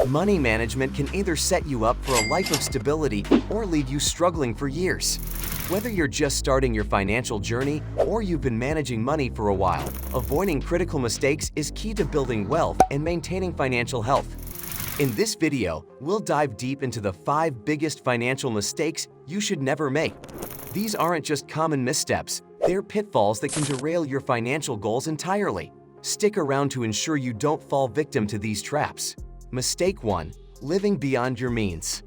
Money management can either set you up for a life of stability or leave you struggling for years. Whether you're just starting your financial journey or you've been managing money for a while, avoiding critical mistakes is key to building wealth and maintaining financial health. In this video, we'll dive deep into the 5 biggest financial mistakes you should never make. These aren't just common missteps, they're pitfalls that can derail your financial goals entirely. Stick around to ensure you don't fall victim to these traps. Mistake 1. Living beyond your means.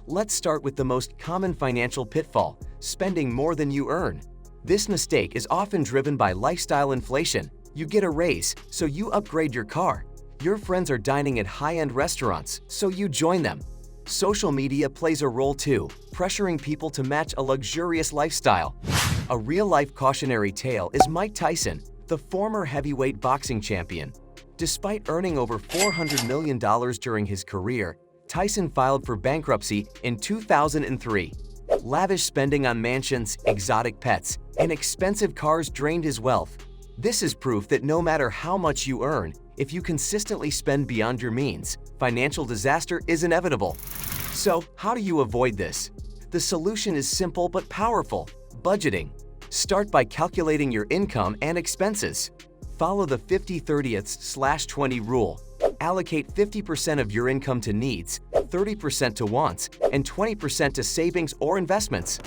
Let's start with the most common financial pitfall: spending more than you earn. This mistake is often driven by lifestyle inflation. You get a raise, so you upgrade your car. Your friends are dining at high-end restaurants, so you join them. Social media plays a role too, pressuring people to match a luxurious lifestyle. A real-life cautionary tale is Mike Tyson, the former heavyweight boxing champion. Despite earning over $400 million during his career, Tyson filed for bankruptcy in 2003. Lavish spending on mansions, exotic pets, and expensive cars drained his wealth. This is proof that no matter how much you earn, if you consistently spend beyond your means, financial disaster is inevitable. So, how do you avoid this? The solution is simple but powerful: budgeting. Start by calculating your income and expenses. Follow the 50/30/20 rule. Allocate 50% of your income to needs, 30% to wants, and 20% to savings or investments.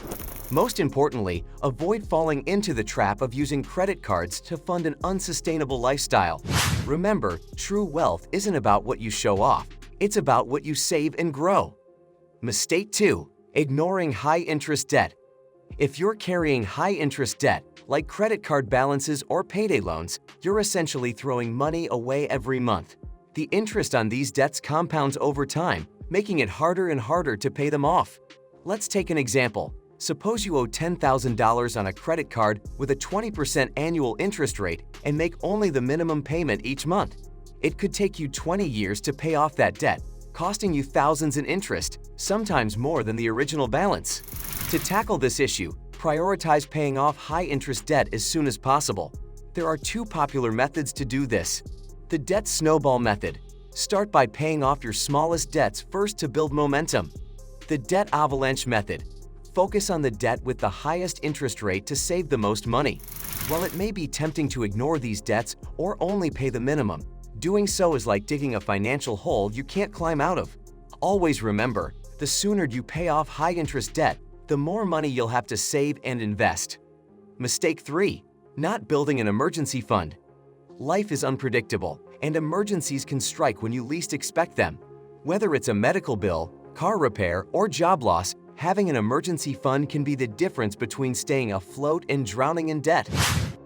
Most importantly, avoid falling into the trap of using credit cards to fund an unsustainable lifestyle. Remember, true wealth isn't about what you show off, it's about what you save and grow. Mistake 2. Ignoring high-interest debt. If you're carrying high-interest debt, like credit card balances or payday loans, you're essentially throwing money away every month. The interest on these debts compounds over time, making it harder and harder to pay them off. Let's take an example. Suppose you owe $10,000 on a credit card with a 20% annual interest rate and make only the minimum payment each month. It could take you 20 years to pay off that debt, costing you thousands in interest, sometimes more than the original balance. To tackle this issue, prioritize paying off high-interest debt as soon as possible. There are 2 popular methods to do this. The debt snowball method. Start by paying off your smallest debts first to build momentum. The debt avalanche method. Focus on the debt with the highest interest rate to save the most money. While it may be tempting to ignore these debts or only pay the minimum, doing so is like digging a financial hole you can't climb out of. Always remember, the sooner you pay off high-interest debt, the more money you'll have to save and invest. Mistake 3. Not building an emergency fund. Life is unpredictable, and emergencies can strike when you least expect them. Whether it's a medical bill, car repair, or job loss, having an emergency fund can be the difference between staying afloat and drowning in debt.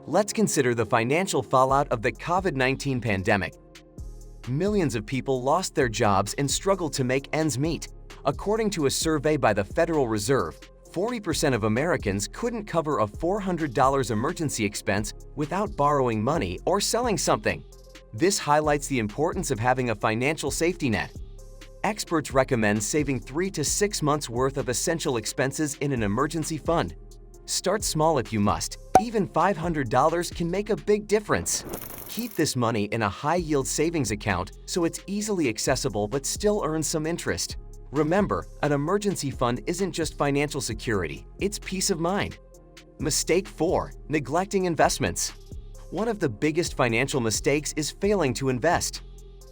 Let's consider the financial fallout of the COVID-19 pandemic. Millions of people lost their jobs and struggled to make ends meet. According to a survey by the Federal Reserve, 40% of Americans couldn't cover a $400 emergency expense without borrowing money or selling something. This highlights the importance of having a financial safety net. Experts recommend saving 3 to 6 months' worth of essential expenses in an emergency fund. Start small if you must. Even $500 can make a big difference. Keep this money in a high-yield savings account so it's easily accessible but still earns some interest. Remember, an emergency fund isn't just financial security, it's peace of mind. Mistake 4. Neglecting investments. One of the biggest financial mistakes is failing to invest.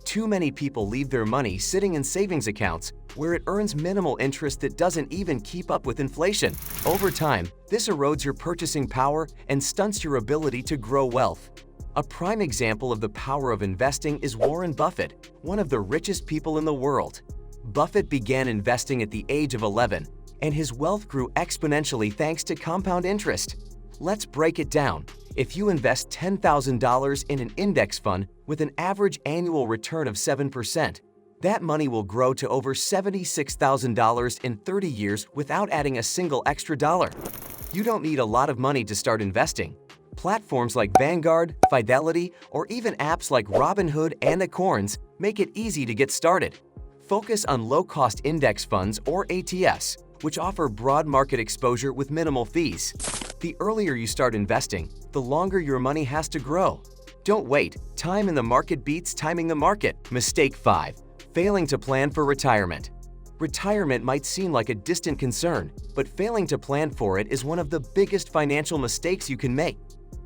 Too many people leave their money sitting in savings accounts where it earns minimal interest that doesn't even keep up with inflation. Over time, this erodes your purchasing power and stunts your ability to grow wealth. A prime example of the power of investing is Warren Buffett, one of the richest people in the world. Buffett began investing at the age of 11, and his wealth grew exponentially thanks to compound interest. Let's break it down. If you invest $10,000 in an index fund with an average annual return of 7%, that money will grow to over $76,000 in 30 years without adding a single extra dollar. You don't need a lot of money to start investing. Platforms like Vanguard, Fidelity, or even apps like Robinhood and Acorns make it easy to get started. Focus on low-cost index funds or ETFs, which offer broad market exposure with minimal fees. The earlier you start investing, the longer your money has to grow. Don't wait. Time in the market beats timing the market. Mistake 5. Failing to plan for retirement. Retirement might seem like a distant concern, but failing to plan for it is one of the biggest financial mistakes you can make.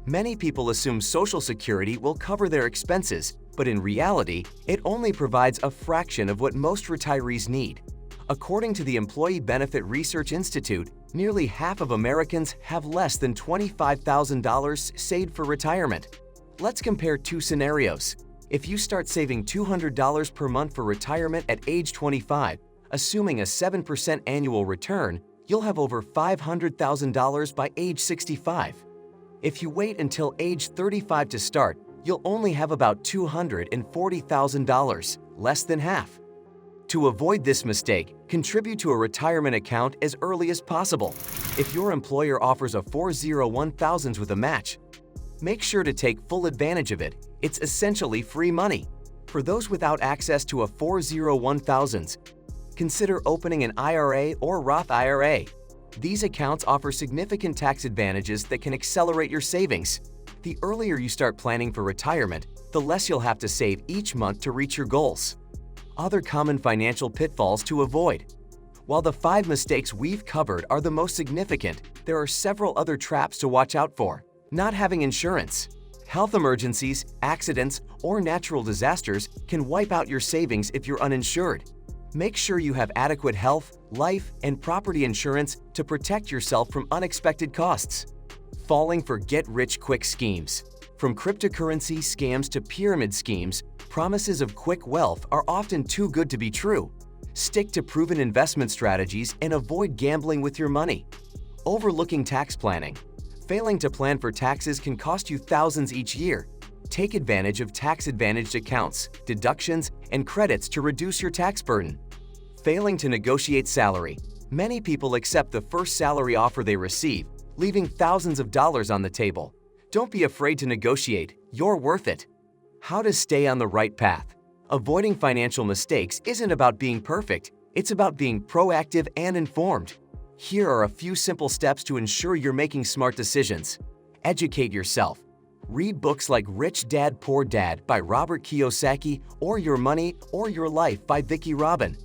Many people assume Social Security will cover their expenses, but in reality, it only provides a fraction of what most retirees need. According to the Employee Benefit Research Institute, nearly half of Americans have less than $25,000 saved for retirement. Let's compare two scenarios. If you start saving $200 per month for retirement at age 25, assuming a 7% annual return, you'll have over $500,000 by age 65. If you wait until age 35 to start, you'll only have about $240,000, less than half. To avoid this mistake, contribute to a retirement account as early as possible. If your employer offers a 401(k) with a match, make sure to take full advantage of it. It's essentially free money. For those without access to a 401(k), consider opening an IRA or Roth IRA. These accounts offer significant tax advantages that can accelerate your savings. The earlier you start planning for retirement, the less you'll have to save each month to reach your goals. Other common financial pitfalls to avoid. While the 5 mistakes we've covered are the most significant, there are several other traps to watch out for. Not having insurance. Health emergencies, accidents, or natural disasters can wipe out your savings if you're uninsured. Make sure you have adequate health, life, and property insurance to protect yourself from unexpected costs. Falling for get-rich-quick schemes. From cryptocurrency scams to pyramid schemes, promises of quick wealth are often too good to be true. Stick to proven investment strategies and avoid gambling with your money. Overlooking tax planning. Failing to plan for taxes can cost you thousands each year. Take advantage of tax-advantaged accounts, deductions, and credits to reduce your tax burden. Failing to negotiate salary. Many people accept the first salary offer they receive, leaving thousands of dollars on the table. Don't be afraid to negotiate. You're worth it. How to stay on the right path. Avoiding financial mistakes isn't about being perfect. It's about being proactive and informed. Here are a few simple steps to ensure you're making smart decisions. Educate yourself. Read books like Rich Dad, Poor Dad by Robert Kiyosaki or Your Money or Your Life by Vicki Robin.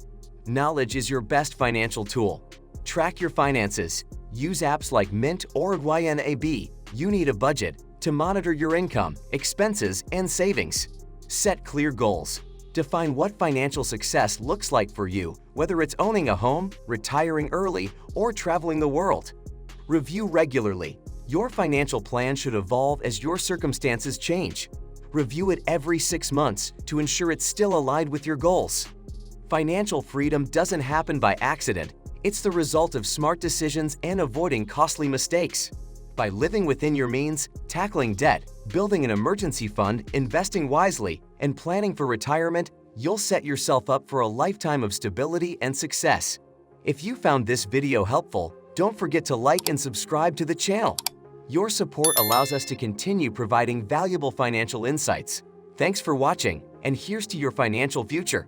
Knowledge is your best financial tool. Track your finances. Use apps like Mint or YNAB. You need a budget to monitor your income, expenses, and savings. Set clear goals. Define what financial success looks like for you, whether it's owning a home, retiring early, or traveling the world. Review regularly. Your financial plan should evolve as your circumstances change. Review it every 6 months to ensure it's still aligned with your goals. Financial freedom doesn't happen by accident. It's the result of smart decisions and avoiding costly mistakes. By living within your means, tackling debt, building an emergency fund, investing wisely, and planning for retirement, you'll set yourself up for a lifetime of stability and success. If you found this video helpful, don't forget to like and subscribe to the channel. Your support allows us to continue providing valuable financial insights. Thanks for watching, and here's to your financial future.